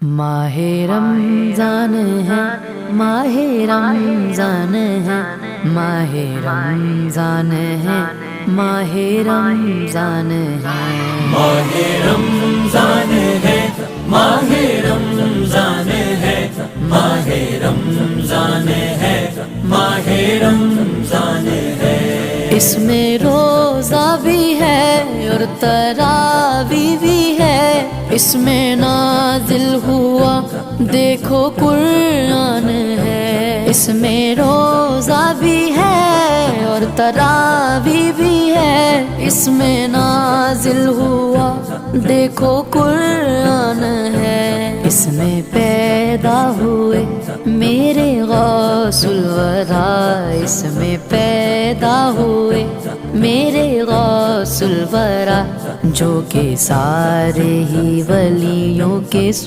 ماہ رمضان ہے، ماہ رمضان ہے، ماہ رمضان ہے، ماہ رمضان ہے، ماہ رمضان ہے، ماہ رمضان ہے، ماہ رمضان ہے، ماہ رمضان ہے۔ اس میں روزہ بھی ہے اور تراویح بھی ہے، اس میں نازل ہوا دیکھو قرآن ہے، اس میں روزہ بھی ہے اور تراویح بھی ہے، اس میں نازل ہوا دیکھو قرآن ہے، اس میں پیدا ہوئے میرے غوث الورا، اس میں پیدا ہوئے میرے غوث الورا، جو کہ سارے ہی ولیوں کے